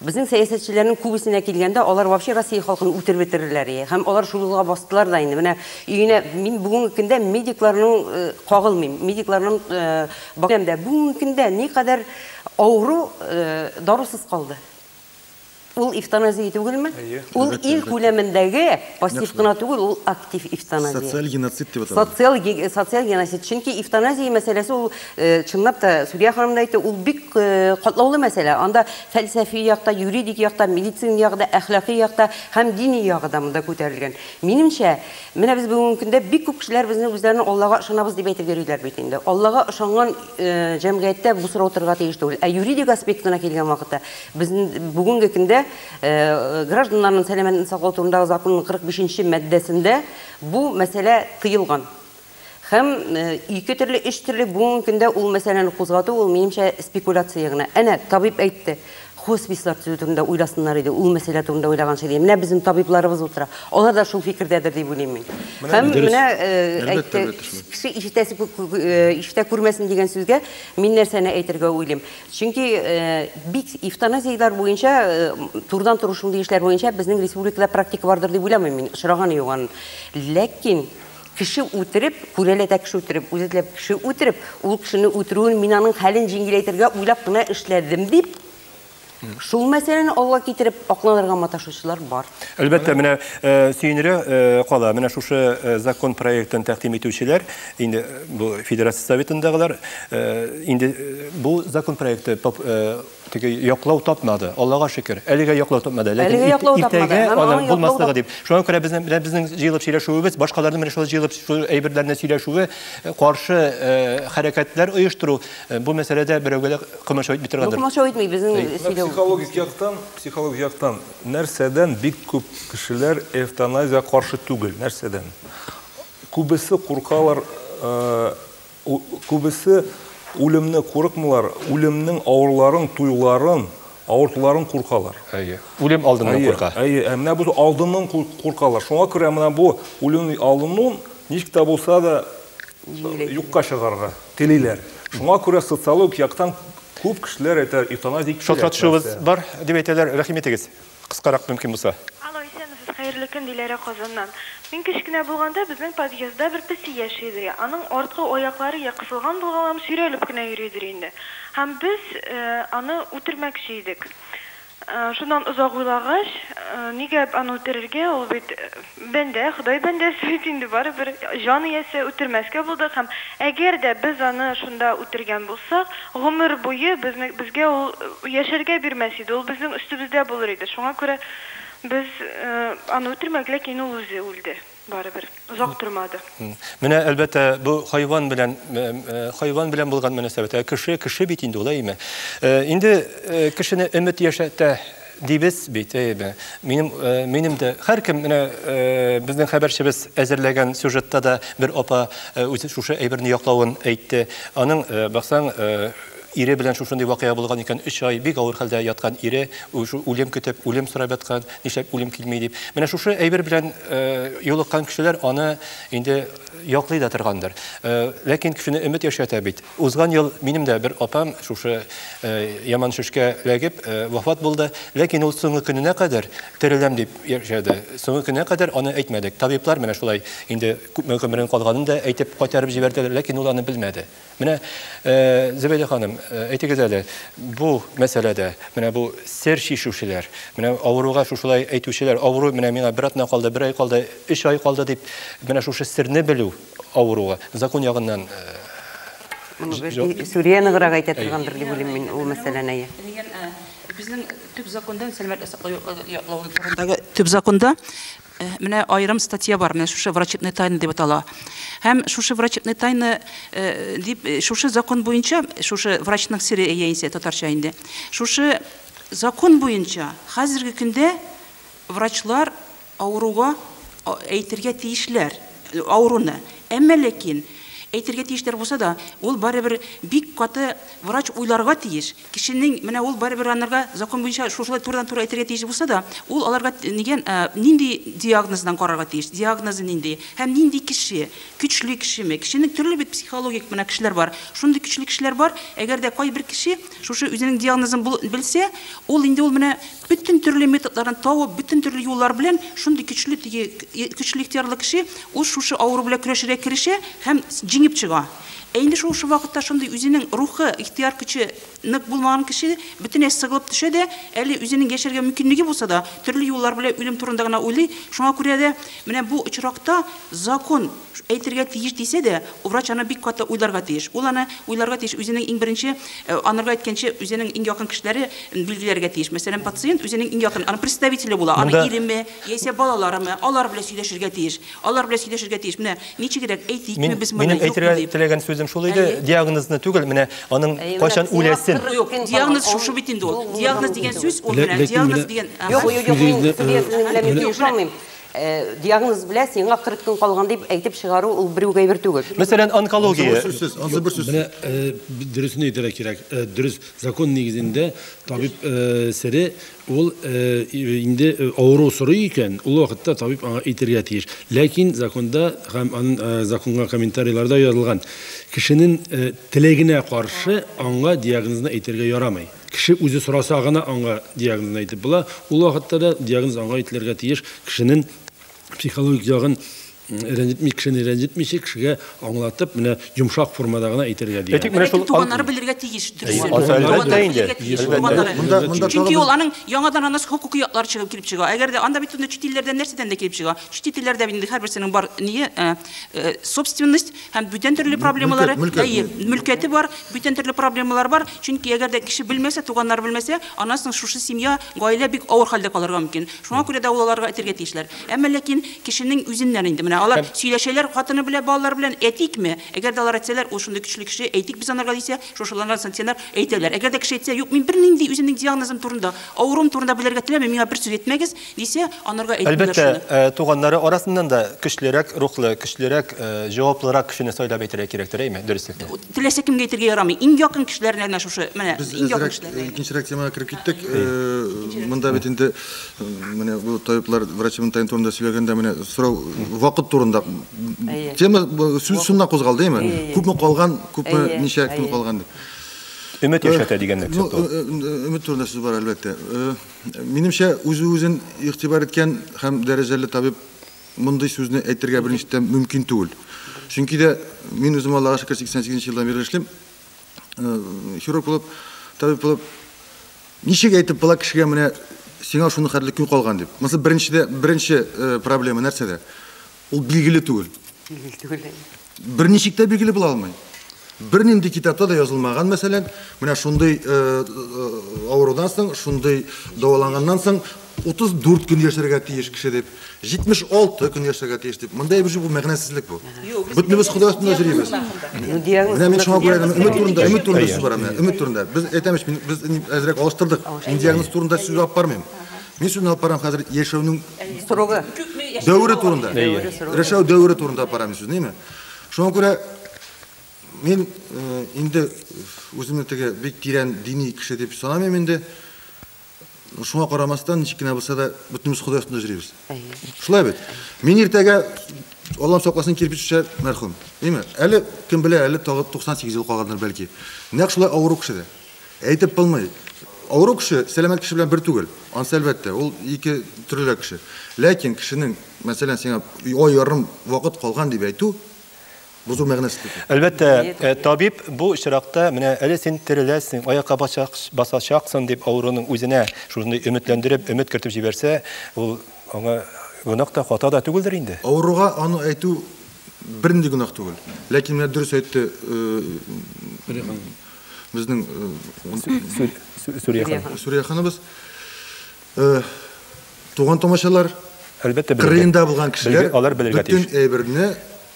Безнең сәясәтчеләрнең күбесенә килгәндә, алар вообще Россия халкын үтереп бетерерләр. Һәм алар шулга бастылар да инде. Менә өенә мин бүгенге көндә медикларның кагылмыйм. Медикларның бакымда бүгенге көндә никадәр авыру дарусыз калды. Ул эвтаназия түгелме? Ул ил күләмендәге пассив кына түгел, ул актив эвтаназия. Социаль геноцид дип атала. Социаль геноцид. Чөнки эвтаназия мәсьәләсе ул чынлап та Сүрия ханым да әйтте, ул бик катлаулы мәсьәлә. Анда фәлсәфи якта, юридик якта, медицин ягында, әхлакый якта һәм дини ягында монда күтәрелгән. Минемчә, менә без бүгенге көндә бик күп кешеләр безнең үзләренә Аллага ышанабыз дип әйтеп йөриләр бит инде. Аллага ышанган җәмгыятьтә бу сорау торырга тиеш түгел. Ә юридик аспектына килгән вакытта безнең бүгенге көндә гражданнарның сәламәтлеген саклау турындагы законның 45-нче маддәсендә бу мәсьәлә тыелган. Һәм ике төрле, өч төрле бүгенге көндә ул мәсьәләне кузгату, ул минемчә спекуляция гына. Әнә табиб әйтте, хоспислар төзү турында уйласыннар иде, ул мәсьәлә турында уйлаган шәй. Менә безнең табибларыбыз утыра. Алар да шул фикердәдер дип уйлыйм мин. Һәм менә әйтте, кеше ишетә күрмәсен дигән сүзгә мин нәрсәне әйтергә уйлыйм. Чөнки бик эвтаназиялар буенча, турдан туры шундый эшләр буенча безнең республикада практика бардыр дип уйламыйм мин. Очраган юган. Ләкин кеше үтереп, күрәләтә кеше үтереп, үзәтләп кеше үтереп, ул кешене үтерүен мин аның хәлен җиңеләйтергә уйлап кына эшләдем дип шул мәсьәләне алга китереп акланырга маташучылар бар. Әлбәттә, менә сөенерә кала, менә шушы закон проектын тәкъдим итүчеләр, инде бу Федерация Советындагылар, инде бу закон проекты яклау тапмады. Аллага шөкер. Әлегә яклау тапмады. Ләкин иртәгә аның булмаслыгы дип. Шуңа күрә безнең җыелып сөйләшүебез, башкаларның менә шул җыелып шул әйберләрне сөйләшүе, каршы хәрәкәтләр оештыру бу мәсьәләдә берәүгә кымыш әйтми торгандыр. Кымыш әйтми безнең Психологик яктан нәрсәдән бик күп кешеләр эвтаназия каршы түгел, нәрсәдән. Күбесе куркалар, күбесе үлемне курыкмыйлар, үлемнең авырларын, туйларын, авыртуларын куркалар. Үлем алдыннан курка. Менә бу алдыннан куркалар. Шуңа күрә менә бу үлем алдыннан ничек тә булса да юкка чыгарга телиләр. Шуңа күрә социологик яктан күп кешеләр әйтә эвтаназия. Шалтыратучыбыз бар дип әйтәләр. Рәхим итегез. Кыскарак мөмкин булса. Алло, исәнмесез, хәерле көн Диләрә Казаннан. Мин кечкенә булганда безнең подъездда бер песи яши иде. Аның арткы аяклары я кысылган булганлыгын сөйрәлеп кенә йөридер инде. Һәм без аны үтермәкче идек. Шуннан узак уйлагач, нигә аны үтерергә, ул бит бәндә, Ходай бәндәсе бит инде барыбер җан иясе үтермәскә булды һәм әгәр дә без аны шунда үтергән булсак, гомер буе безгә ул яшәргә бирмәс иде, ул безнең өстебездә булыр иде. Шуңа күрә без аны үтермәк, ләкин ул үзе үлде. Барыбер узак тормады. Менә әлбәттә бу хайван белән булган мөнәсәбәт. Кеше бит инде улаймы? Инде кешене өмет яшәтә дибез бит. Минем дә һәркем менә безнең хәбәрчебез әзерләгән сюжетта да бер апа үзе шушы әйберне яклавын әйтте. Аның баксаң ире белән шушындый вакыйга булган икән, 3 ай бик авыр хәлдә яткан ире, үлем көтеп, үлем сорап яткан, нишләп үлем килмәй дип. Менә шушы әйбер белән юлыккан кешеләр аны инде яклый да торгандыр. Ләкин кешене өмет яшәтә бит. Узган ел минем дә бер апам шушы яман шешкә ләгеп вафат булды, ләкин ул соңгы көненә кадәр тереләм дип яшәде. Соңгы көненә кадәр аны әйтмәдек. Табиблар менә шулай инде күпме гомерен калганын да әйтеп кайтарып җибәрделәр, ләкин ул аны белмәде. Менә Зөбәйдә ханым, әйтегез әле, бу мәсьәләдә, менә бу сер шишүчеләр, менә авыруга шушылай әйтүчеләр, авыру менә миңа бер атна калды, 1 ай калды, 3 ай калды дип, менә шушы серне белү авыруга закон ягыннан Сүрияны гырак әйтә торгандыр дип уйлыйм мин ул мәсьәләне. Безнең төп законда, сәламәтлек саклау турындагы төп законда менә айрым статья бар, менә шушы врачебная тайна дип атала. Һәм шушы врачебная тайна дип шушы закон буенча, шушы врачның сире яисә татарча инде. Шушы закон буенча хәзерге көндә врачлар авыруга әйтергә тиешләр, авыруны. Әмма ләкин әйтергә тиешләр булса да, ул барыбер бик каты врач уйларга тиеш. Кешенең менә ул барыбер анарга закон буенча шушылай турыдан-туры әйтергә тиеш булса да, ул аларга нинди диагноздан карарга тиеш, диагнозы нинди, һәм нинди кеше, көчле кешеме, кешенең төрле бит психологик менә кешеләр бар. Шундый көчле кешеләр бар. Әгәр дә кайбер кеше шушы үзенең диагнозын белсә, ул инде ул менә bütün төрле методларын табып, bütün төрле юллар белән шундый көчле ихтиярлы кеше ул шушы авыру белән көрәшергә керешә һәм җиңеп чыга. Инде шушы вакытта шундый үзенең рухы, ихтияр көче нык булмаган кеше бөтенләй сыгылып төшә дә, әле үзенең яшәргә мөмкинлеге булса да, төрле юллар белән үлем турында гына уйлый. Шуңа күрә дә менә бу очракта закон әйтергә тиеш дисә дә, врач аны бик каты уйларга тиеш. Ул аны уйларга тиеш, үзенең иң беренче анарга әйткәнчә үзенең иң якын кешеләре билгеләргә тиеш. Мәсәлән, пациент үзенең иң якын, аны представителе була, аны иреме, яисә балаларымы, алар белән сөйләшергә тиеш. Алар белән сөйләшергә тиеш. Менә ничегрәк әйтикме без моны юк дип. Теләгән сүзем шул иде, диагнозны түгел, менә аның кайчан үләсен. Диагноз шушы бит инде ул. Диагноз дигән сүз, ул менә диагноз дигән. Диагноз белән сиңа 40 көн калган дип әйтеп чыгару ул берүгә бер түгел. Мәсәлән, онкология. Менә дөресен әйтергә кирәк. Дөрес закон нигезендә табиб сире ул инде авыру сорый икән, ул вакытта табиб аңа әйтергә тиеш. Ләкин законда һәм аның законга комментарийларда язылган, кешенең теләгенә каршы аңа диагнозны әйтергә ярамый. Кеше үзе сораса гына аңа диагнозны әйтеп була. Ул вакытта да диагноз аңа әйтелергә тиеш. Кешенең психологик ягын рәнҗетмичә, кешегә аңлатып, менә йомшак формада гына әйтергә дигән. Әйтик, менә шул туганнары белергә тиеш дөресен. Чөнки ул аның яңадан анысы хукукый яклар чыгып килеп чыга. Әгәр дә анда бит чит илләрдән нәрсәдән дә килеп чыга. Чит илләрдә инде һәрберсенең бар собственность һәм бүтән төрле проблемалары, мөлкәте бар, бүтән төрле проблемалар бар. Чөнки әгәр дә кеше белмәсә, туганнар белмәсә, анасының шушы семья, гаилә бик авыр хәлдә калырга мөмкин. Шуңа күрә дә улларга әйтергә тиешләр. Әмма ләкин кешенең үзеннән инде алар сөйләшәләр, хатыны белән, балалар белән әйтикме? Әгәр дә алар әйтсәләр, ул шундый көчле кеше, әйтик без анарга дисә, шушылардан сантенар әйтәләр. Әгәр дә кеше әйтсә, юк, мин бернинди үзенең диагнозым турында, авырум турында белергә теләмим, миңа бер сүз әйтмәгез, дисә, анарга әйтәләр шуны. Әлбәттә, туганнары арасыннан да көчлерәк, рухлы, көчлерәк, җаваплырак кешене сайлап әйтергә кирәктер, әйме? Дөреслекме? Теләсә кемгә әйтергә ярамый. Иң якын кешеләрне шушы, менә, иң якын кешеләрне. Икенчерәк темага кирип киттек. Монда бит инде менә бу табиблар врачның тайын турында сөйләгәндә менә сорау вакыт турында тема сүзсүннән кузгалды, әйме? Күпме калган, күпме ничә көн калган дип. Өмет яшәтә дигәнне күрсәтә. Өмет турында сүз бар, әлбәттә. Минемчә, үзен игътибар иткән һәм дәрәҗәле табиб мондый сүзне әйтергә беренчедән мөмкин түгел. Чөнки дә мин үзем Аллага шөкер 88 елдан бери эшлим. Хирург булып, табиб булып, ничек әйтеп була кешегә менә сиңа шуны хәтле көн калган дип. Мәсәлән, беренче проблема нәрсәдә? Ул билгеле түгел. Берничек тә билгеле була алмый. Бернинди китапта да язылмаган, мәсәлән, менә шундый авырудан соң, шундый дәваланганнан соң 34 көн яшәргә тиеш кеше дип, 76 көн яшәргә тиеш дип. Монда бу мәгънәсезлек бу. Бөтенебез Ходай астында йөрибез. Менә мин шуңа күрә өмет турында сүз бар, өмет турында. Без әйтәмеш, без әзрәк алыштырдык. Диагноз турында сүз алып бармыйм. Мин сүзне алып барам хәзер яшәүнең срогы, дәвре турында. Яшәү дәвре турында барам сүз, нәме? Шуңа күрә мен енді өзімнің теге бек тирән дини кіші деп санамаймын енді. Шуңа қарамастан ничек кенә булса да бүтініміз Құдай астында жүребез. Шулай бит. Мен ертеге Аллам сакласын кирпич төшәр мәрхүм. Деме? Әле кем белә, әле тагы 98 ел калганнар бәлки. Нәкъ шулай авыру кеше дә. Әйтеп булмый. Авыру кеше сәламәт кеше белән бер түгел. Ансы әлбәттә, ул ике төрле кеше. Ләкин кешенең, мәсәлән, сиңа ай ярым вакыт калган дип әйтү бузу мәгънәсе. Әлбәттә, табиб бу очракта менә әле син тереләсең, аякка басачаксың дип авыруның үзенә шуны өметләндереп, өмет кертеп җибәрсә, ул аңа гынак та хата да түгелдер инде. Авыруга аны әйтү бернинди гынак түгел. Ләкин менә дөрес әйтте безнең Сүрия ханыбыз. Туган томашалар әлбәттә кырында булган кешеләр алар белергә тиеш. Бүтән әйберне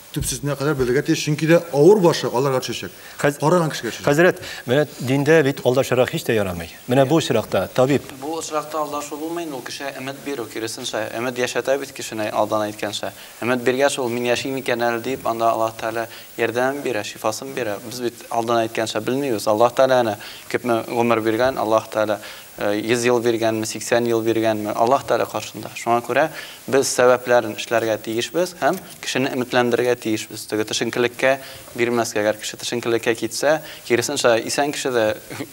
төпсезенә кадәр белергә тиеш, чөнки дә авыр башы аларга төшәчәк. Караган кешегә төшәчәк. Хәзрәт, менә диндә бит алдашырак һич тә ярамый. Менә бу очракта табиб Бу очракта алдашу булмый, ул кеше өмет бирү киресенчә, өмет яшәтә бит кешене алдан әйткәнчә. Өмет биргәч ул мин яшим икән әле дип, анда Аллаһ Тәала ярдәм бирә, шифасын бирә. Без бит алдан әйткәнчә белмибез. Аллаһ Тәала күпме гомер биргән, Аллаһ Тәала 100 ел биргәнме, 80 ел биргәнме, Аллаһ Тәала каршында. Шуңа күрә без сәбәпләрен эшләргә тиешбез һәм кешене өметләндерергә тиешбез. Теге төшенкелеккә бирмәскә, әгәр кеше төшенкелеккә китсә, киресенчә исән кеше дә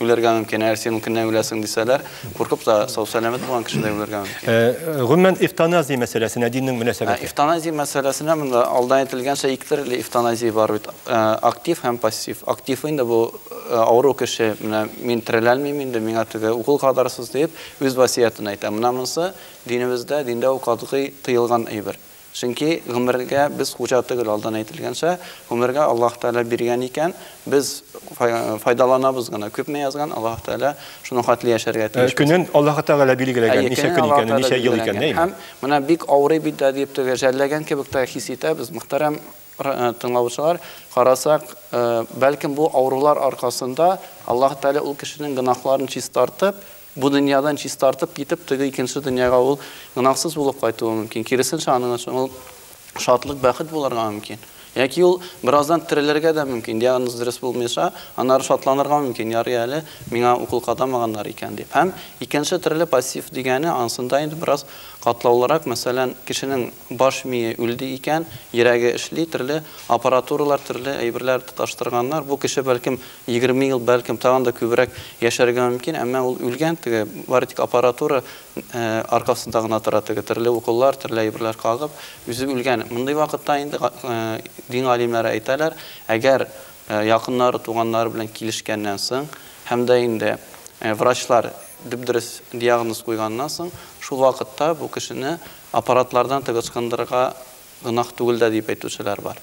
үләргә мөмкин, әгәр син көннән үләсең дисәләр, куркып та сау-сәламәт булган кеше дә үләргә мөмкин. Гомумән эвтаназия мәсьәләсенә диннең мөнәсәбәте. Эвтаназия мәсьәләсенә монда алдан әйтелгәнчә ике төрле эвтаназия бар бит. Актив һәм пассив. Актив инде бу авыру кеше, менә мин тереләлмим инде, миңа теге укыл кадарсыз дип үз васиятын әйтә. Менә монысы динебездә, диндә укытылган тыелган әйбер. Чөнки гомергә без хуҗа түгел, алдан әйтелгәнчә, гомергә Аллаһ Тәала биргән икән, без файдаланабыз гына. Күпме язган Аллаһ Тәала шуны хатлы яшәргә тиеш. Көнен Аллаһ Тәала билгеләгән, ничә көн икәнен, ничә ел икәнен. Һәм менә бик авырый бит дә дип теге жәлләгән кебек тә хис итәбез, мөхтәрәм тыңлаучылар. Карасак, бәлкем бу авырулар аркасында Аллаһ Тәала ул кешенең гынахларын чистартып, бу дөньядан чистартып китеп, теге икенче дөньяга ул гынахсыз булып кайтуы мөмкин. Киресенчә аның өчен ул шатлык, бәхет булырга мөмкин. Яки ул бираздан терелергә дә мөмкин. Диагноз дөрес булмыйса, аннары шатланырга мөмкин. Ярый әле миңа укыл кадамаганнар икән дип. Һәм икенче төрле пассив дигәне ансында инде бераз катлаулырак, мәсәлән, кешенең баш мие үлде икән, йөрәге эшли, төрле аппаратуралар, төрле әйберләр тоташтырганнар. Бу кеше бәлкем 20 ел, бәлкем тагын да күбрәк яшәргә мөмкин, әмма ул үлгән, теге бары тик аппаратура аркасында гына тора, теге төрле укуллар, төрле әйберләр кагып, үзе үлгән. Мондый вакытта инде дин галимнәре әйтәләр, әгәр якыннары, туганнары белән килешкәннән соң, һәм дә инде врачлар дөрес диагноз куйганнан соң, шул вакытта бу кешене аппаратлардан тыгызкындырырга гынах түгел дә дип әйтүчеләр бар.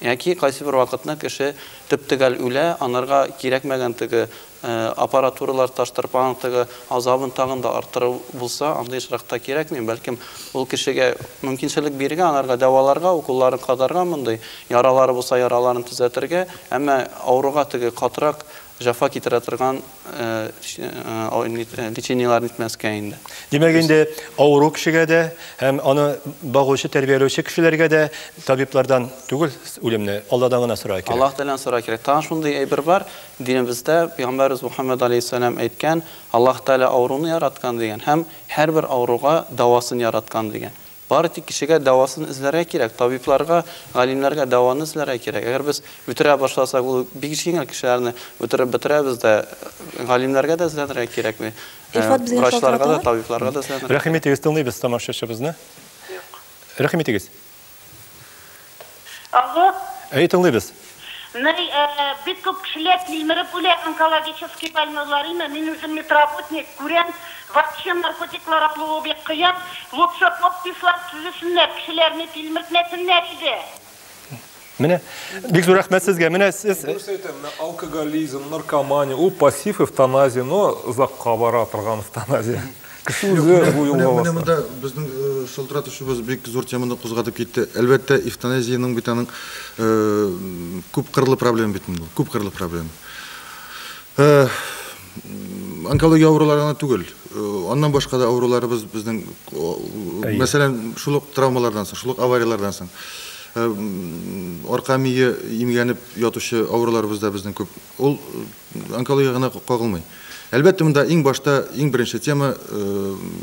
Яки кайсы бер вакытны кеше төп-төгәл үлә, анарга кирәкмәгән теге аппаратуралар таштырып, аның теге азабын тагын да арттыру булса, андый очракта кирәкми. Бәлкем ул кешегә мөмкинчелек биргән, анарга дәваларга, укулларын кадарга, мондый яралары булса яраларын төзәтергә, әмма авыруга теге катрак җафа китерә торган лечениялар итмәскә инде. Димәк инде авыру кешегә дә һәм аны багучы, тәрбияләүче кешеләргә дә табиблардан түгел үлемне Алладан гына сорау кирәк. Аллаһ Тәаләдән сорау кирәк. Тагын шундый әйбер бар, динебездә Пәйгамбәрбез Мөхәммәд алейһиссалам әйткән, Аллаһ Тәалә авыруны яраткан дигән һәм һәрбер авыруга давасын яраткан дигән. Бары тик кешегә дәвасын эзләргә кирәк, табибларга, галимнәргә дәваны эзләргә кирәк. Әгәр без үтерә башласак, ул бик җиңел кешеләрне үтереп бетерәбез дә, галимнәргә дә эзләргә кирәкме? Врачларга да, табибларга да эзләргә. Рәхмәт итегез, тыңлыйбыз тамашачыбызны. Рәхмәт итегез. Алло. Тыңлыйбыз. Бит күп кешеләр тилмереп үлә, онкологический больной, мин үзем медработник, күрәм, вообще наркотиклар алуы бик кыен, лучше подпислар төзесеннәр, кешеләрне тилмертмәсеннәр иде. Менә бик зур рәхмәт сезгә. Менә сез алкоголизм, наркомания, ул пассив эвтаназия, но узакка бара торган эвтаназия. Менә монда безнең шылтыратучыбыз бик зур теманы кузгатып китте. Әлбәттә, эвтаназияның бит аның күп кырлы проблема бит бу. Күп кырлы проблема. Онкология авыруларына түгел. Аннан башка да авыруларыбыз безнең, мәсәлән, шулык травмалардан соң, шулык авариялардан соң. арка мие имгәнеп ятучы авыруларыбызда безнең күп. Ул онкология гына кагылмый. Әлбәттә, монда иң башта, иң беренче тема,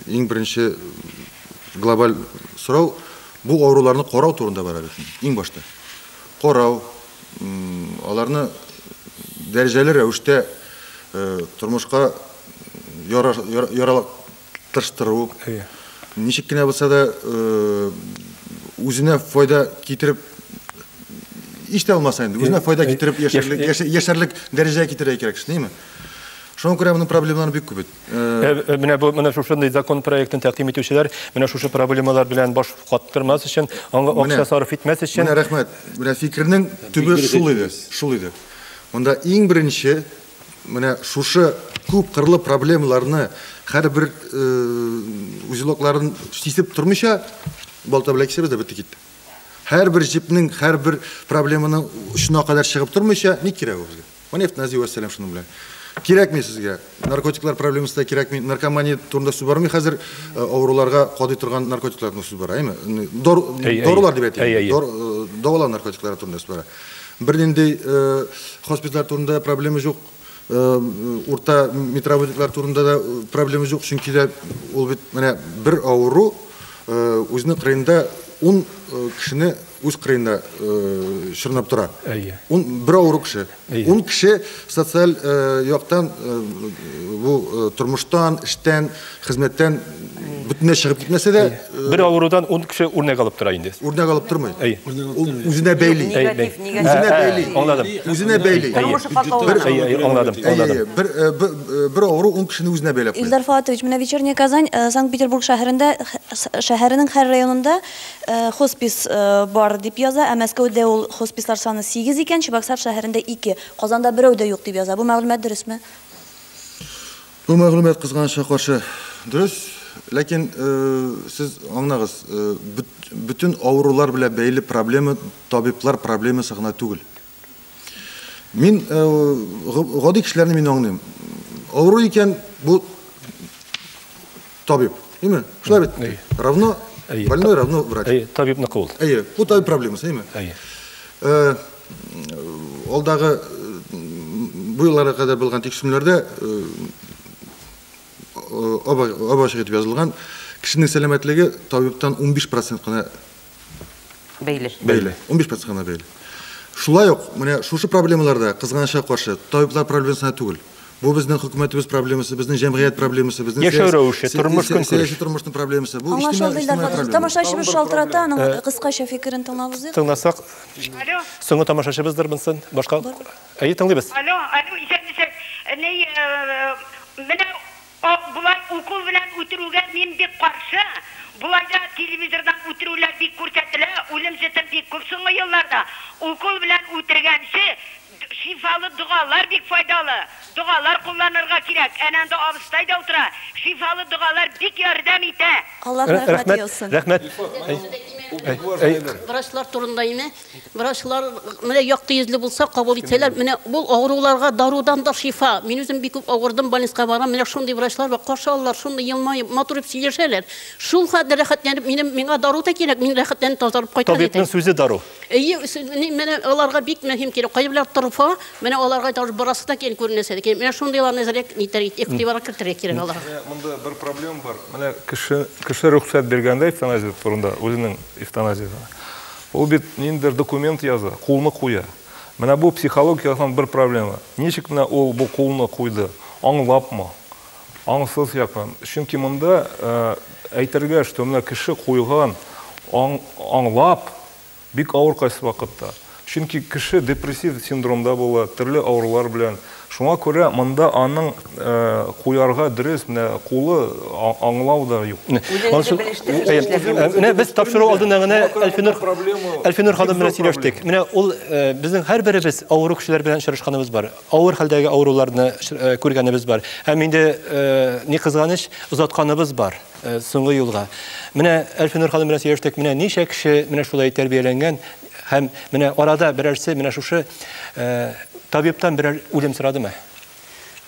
иң беренче глобаль сорау бу авыруларны карау турында бара бит. Иң башта. Карау, аларны дәрәҗәле рәвештә тормышка яралаштыру. Ничек кенә булса да үзенә файда китереп иштә алмаса инде, үзенә файда китереп яшәрлек дәрәҗәгә китерә кирәк, шулаймы? Шуңа күрә моның проблемалары бик күп бит. Менә шушындай закон проектын тәкъдим итүчеләр, менә шушы проблемалар белән баш каттырмас өчен, аңа акча сарыф итмәс өчен. Менә рәхмәт. Менә фикернең төбе шул иде. Монда иң беренче менә шушы күп кырлы проблемаларны һәрбер үзлекларын сисеп тормыйча балта белән кисәбез дә бетте китте. Һәрбер җипнең һәрбер проблеманың шуна кадәр чыгып тормыйча ни кирәк безгә? Менә эвтаназия вәссәлам шуның белән. Кирәкми сезгә. Наркотиклар проблемасы да кирәкми. Наркомания турында сүз бармый хәзер, авыруларга кадый торган наркотикларны сүз бара, әйме? Дорулар дип әйтәм. Дәвалау наркотиклары турында сүз бара. Бернинди хоспиталлар турында проблема юк. Урта метробитлар турында да проблема юк, чөнки дә ул бит менә бер авыру үзенең кырында 10 кешене үз кырында шырнап тора. Бер авыру кеше. 10 кеше социаль яктан бу тормыштан, эштән, хезмәттән бөтенләй чыгып китмәсә дә, бер авырудан 10 кеше үрнәк алып тора инде. Үрнәк алып тормый. Үзенә бәйли. Үзенә бәйли. Аңладым. Бер авыру 10 кешене үзенә бәйләп куя. Илдар Фатович, менә Вечерняя Казань, Санкт-Петербург шәһәренең һәр районында хоспис бар дип яза, ә Мәскәүдә ул хоспислар саны 8 икән, Чебоксар шәһәрендә 2, Казанда берәү дә юк дип яза. Бу мәгълүмат дөресме? Бу мәгълүмат кызганычка каршы дөрес, ләкин сез аңлагыз, бүтән авырулар белән бәйле проблема табиблар проблемасы гына түгел. Мин гади кешеләрне мин аңлыйм. Авыру икән бу табиб, әйме? Шулай бит. Равно больной равно врач. Табиб накыл. Бу табиб проблемасы, әйме? Алдагы бу елларга кадәр булган тикшерүләрдә обачык итеп язылган, кешенең сәламәтлеге табибтан 15% кына бәйле. 15% кына бәйле. Шулай ук, менә шушы проблемаларда кызганычка каршы табиблар проблемасына түгел. Бу безнең хөкүмәтебез проблемасы, безнең җәмгыять проблемасы, безнең сәяси тормышның проблемасы. Бу иҗтимагый проблема. Тамашачыбыз шалтырата, аның кыскача фикерен тыңлабыз. Тыңласак. Соңгы тамашачыбыздыр бунсын. Башка. Тыңлыйбыз. Исәнмесез. Менә булар укол белән үтерүгә мин бик каршы. Буларда телевизордан үтерүләр бик күрсәтелә, үлем җитеп бик күп соңгы елларда. Укол белән үтергәнче шифалы дугалар бик файдалы. Дугалар кулланырга кирәк. Әнәндә абыстайда утыра. Шифалы дугалар бик ярдәм итә. Аллаһ рәхмәт итсен. Рәхмәт. Врачлар турында име? Врачлар менә якты йөзле булса кабул итсәләр, менә бу авыруларга дарудан да шифа. Мин үзем бик күп авырдым, больницага барам, менә шундый врачлар бар, каршы алалар, шундый елмаеп, матур итеп сөйләшәләр. Шул хәтле рәхәтләнеп, миңа дару да кирәк, мин рәхәтләнеп тазарып кайтам. Табибның сүзе дару. Менә аларга бик мөһим кирәк. Кайберләр торфа, менә аларга даже барасы да кирәк күренәсә. Менә шундыйларны нәзәрәт итәргә, игътибарга кертергә кирәк аларга. Монда бер проблема бар. Менә кеше рөхсәт биргәндә эвтаназия турында, үзенең эвтаназияга. Ул бит ниндер документ яза, кулны куя. Менә бу психологиядән бер проблема. Ничек менә ул бу кулны куйды? Аңлапмы? Аңсыз якмы? Чөнки монда әйтергә, что менә кеше куйган аңлап бик авыр кайсы вакытта. Чөнки кеше депрессив синдромда була, төрле авырулар белән. Шуңа күрә монда аның куярга дөрес менә кулы аңлау да юк. Менә без тапшыру алдында гына Әлфинур ханым белән сөйләштек. Менә ул безнең һәрберебез авыру кешеләр белән очрашканыбыз бар. Авыр хәлдәге авыруларны күргәнебез бар. Һәм инде ни кызганыч узатканыбыз бар соңгы юлга. Менә Әлфинур ханым белән сөйләштек. Менә ничә кеше менә шулай тәрбияләнгән һәм менә арада берәрсе менә шушы табибтан берәр үлем сорадымы?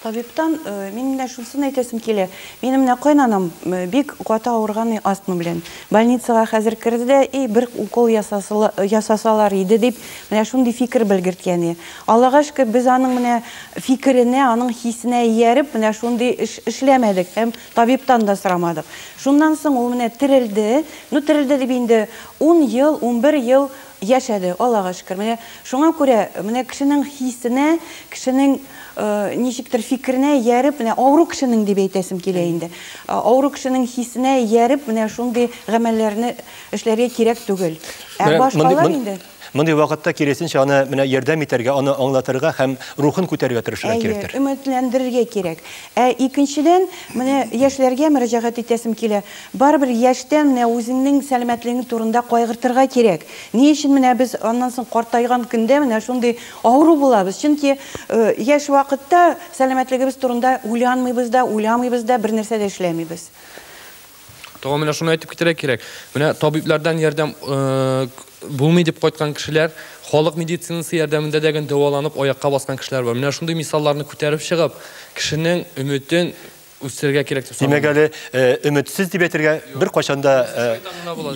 Табиптан мен менә шусын әйтәсем килә. Минем менә кайнанам бик каты авырган астма белән. Больницага хәзер керде дә, бер укол ясасалар иде дип, менә шундый фикер белгерткән. Аллага шөкер, без аның менә фикеренә, аның хисенә ияреп, менә шундый эшләмәдек һәм табиптан да сорамадык. Шуннан соң ул менә терелде. Терелде дип инде 10 ел, 11 ел яшәде, Аллага шөкер. Менә шуңа күрә, менә кешенең хисенә, кешенең ничектер фикеренә ияреп, менә авыру кешенең дип әйтәсем килә инде. Авыру кешенең хисенә ияреп, менә шундый гамәлләрне эшләргә кирәк түгел. Башкалар инде Мондый вакытта киресенчә аны менә ярдәм итәргә, аны аңлатырга һәм рухын күтәрергә тырышырга кирәктер. Өметләндерергә кирәк. Икенчедән, менә яшьләргә мөрәҗәгать итәсем килә. Барбер яшьтән менә үзенең сәламәтлеге турында кайгыртырга кирәк. Ни өчен менә без аннан соң картайган көндә менә шундый авыру булабыз? Чөнки яшь вакытта сәламәтлегебез турында уйланмыйбыз да, бер нәрсә дә эшләмибез. Тоға менә шуны әйтеп китерәк кирәк. Менә табиблардан ярдәм булмый дип кайткан кешеләр, халык медицинасы ярдәмендә дәген дәваланып аякка баскан кешеләр бар. Менә шундый мисалларны күтәреп чыгып, кешенең өметен үстерергә кирәк дип саныйм. Димәк әле өметсез дип әйтергә бер кайчанда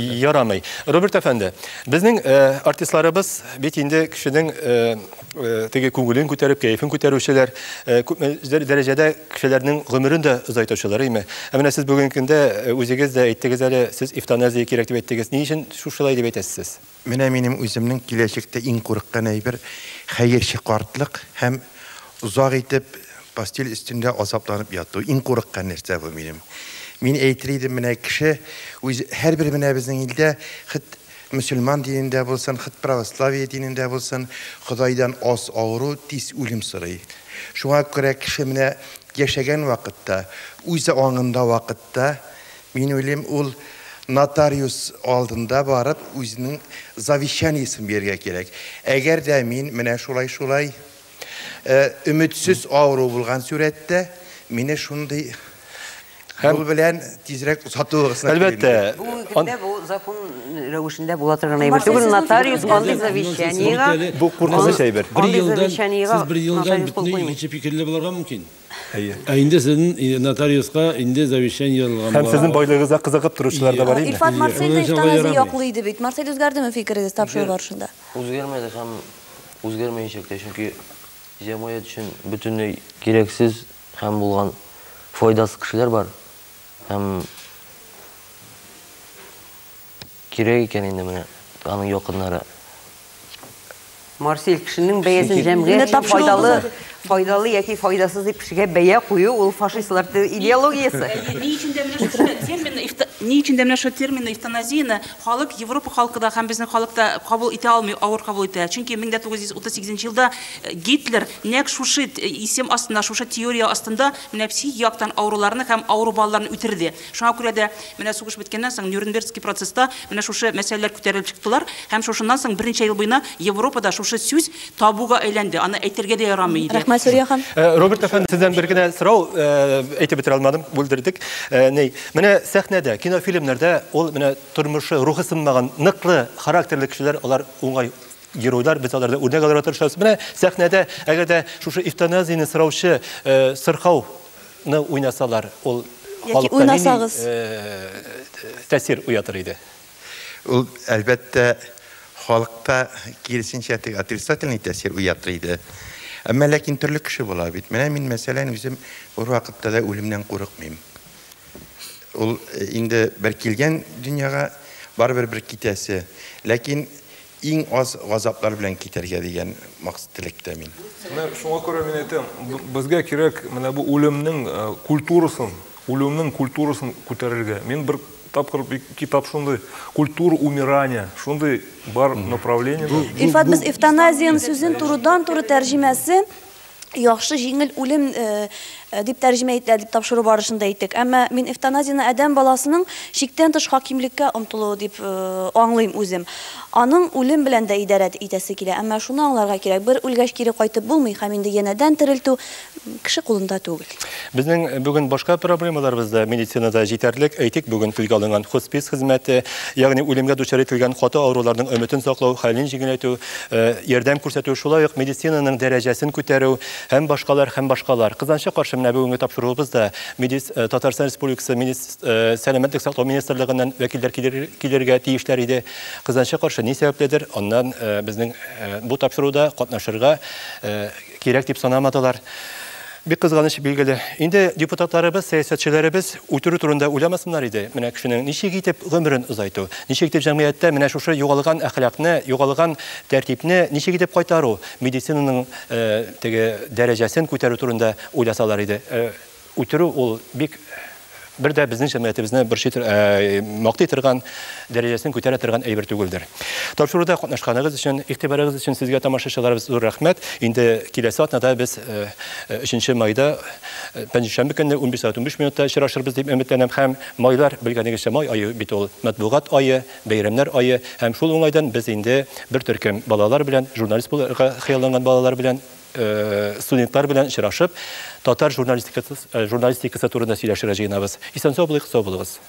ярамый. Роберт әфәнде, безнең артистларыбыз бит инде кешенең теге күңелен күтәреп, кәефен күтәрүчеләр, күп дәрәҗәдә кешеләрнең гомерен дә озайтучылар име. Менә сез бүгенге көндә үзегез дә әйттегез әле, сез эвтаназия кирәк дип әйттегез. Ни өчен шулай дип әйтәсез? Менә минем үземнең киләчәктә иң курыккан әйбер хәерче картлык һәм узак итеп постель өстендә азапланып яту. Иң курыккан нәрсә бу минем. Мин әйтер идем, менә кеше һәрбер менә безнең илдә Müslüman dinində bulsan, xit pravoslaviya dinində bulsan, Xudaydan az ağrı, tez ölüm sırayı. Şuna görə kişi mənə yaşayan vaxtda, özü anında vaxtda, min ölüm ol notarius aldında barıb, özünün zavişaniyasını vergə gerək. Əgər də min mənə şulay ümitsiz ağrı bulğan surətdə, mənə şunday Бұл білән тезірек ұзатуығысына Әлбәттә. Бұл закон рәвешендә була торган әйбер түгел, нотариус андый завещаниега. Бу куркынычы шәйбер. Сез бер елдан битне ничә фикерле булырга мөмкин. Инде сезнең нотариуска инде завещание алган. Һәм сезнең байлыгыгызга кызыгып торучылар да бар иде. Илфат Марсель эвтаназия яклый иде бит. Марсель үзгәрдеме фикерегез тапшыру барышында? Үзгәрмәде һәм үзгәрмәячәк тә, чөнки җәмгыять өчен бөтенләй кирәксез һәм булган файдасыз кешеләр бар. Һәм кирәк икән инде менә аның якыннары. Марсель кешенең бәясен җәмгыять файдалы яки файдасыз дип кешегә бәя кую, ул фашистлар идеологиясе. Ни өчен дә менә шу терминны эвтаназияны халык, Европа халкы да һәм безнең халыкта кабул итә алмый, авыр кабул итә. Чөнки 1938 елда Гитлер нәкъ шушы исем астында, шушы теория астында менә псих яктан авыруларны һәм авыру балаларны үтерде. Шуңа күрә дә менә сугыш беткәннән соң Нюрнбергский процесста менә шушы мәсьәләләр күтәрелеп чыктылар һәм шушыннан соң берничә ел буена Европада шушы сүз табуга әйләнде. Аны әйтергә дә ярамый иде. Рәхмәт, Сүрия ханым. Роберт әфәнде, сездән бер генә сорау әйтеп бетерә алмадым, бүлдердек. Менә сәхнәдә, кинофильмнарда ул менә тормышы, рухы сынмаган, ныклы характерлы кешеләр, алар уңай геройлар, без аларда үрнәк алырга тырышабыз. Менә сәхнәдә, әгәр дә шушы эвтаназияны сораучы сырхауны уйнасалар, ул халыкка тәэсир уятыр иде. Ул әлбәттә халыкта киресенчә отрицательный тәэсир уятыр иде. Әмма ләкин төрле кеше була бит. Менә мин мәсәлән үзем бер вакытта да үлемнән курыкмыйм. Ул инде бер килгән дөньяга барыбер бер китәсе, ләкин иң аз газаплар белән китәргә дигән максат теләктә мин. Менә шуңа күрә мин әйтәм, безгә кирәк менә бу үлемнең культурасын күтәрергә. Мин бер тапкыр китап шундый культура умирания, шундый бар направление. Илфат, без эвтаназияның сүзен турыдан-туры тәрҗемәсе яхшы җиңел үлем дип тәрҗемә ителә дип тапшыру барышында әйттек. Әмма мин эвтаназияны адәм баласының шиктән тыш хакимлеккә омтылуы дип аңлыйм үзем. Аның үлем белән дә идарә итәсе килә. Әмма шуны аңларга кирәк. Бер үлгәч кире кайтып булмый, һәм инде янәдән терелтү кеше кулында түгел. Безнең бүген башка проблемаларыбыз да медицинада җитәрлек. Әйтик, бүген телгә алынган хоспис хезмәте, ягъни үлемгә дучар ителгән хаты авыруларның өметен саклау, хәлен җиңеләтү, ярдәм күрсәтү, шулай ук медицинаның дәрәҗәсен күтәрү һәм башкалар. Кызганча каршы менә бүгенге тапшыруыбыз да Татарстан Республикасы сәламәтлек саклау министрлыгыннан вәкилләр килергә тиешләр иде. Кызганча каршы ни сәбәпледер, аннан безнең бу тапшыруда катнашырга кирәк дип санамадылар. Бик кызганыч билгеле. Инде депутатларыбыз, сәясәтчеләребез үтерү турында уйламасыннар иде. Менә кешенең ничек итеп гомерен узайту, ничек итеп җәмгыятьтә менә шушы югалган әхлакны, югалган тәртипне ничек итеп кайтару, медицинаның теге дәрәҗәсен күтәрү турында уйласалар иде. Үтерү ул бик бер дә безнең җәмгыятебезне бер шитер мактый торган дәрәҗәсен күтәрә торган әйбер түгелдер. Тапшыруда катнашканыгыз өчен, игътибарыгыз өчен сезгә тамашачыларыбыз зур рәхмәт. Инде киләсе атнада без 3 майда пәнҗешәмбе көнне 15:15 очрашырбыз дип өметләнәм. Һәм майлар белгәнегезчә май ае бит ул матбугат ае, бәйрәмнәр ае. Һәм шул уңайдан без инде бер төркем балалар белән, журналист булырга хыялланган балалар белән, студентлар белән очрашып, татар журналистикасы турында сөйләшергә җыенабыз. Исән сау булыгыз.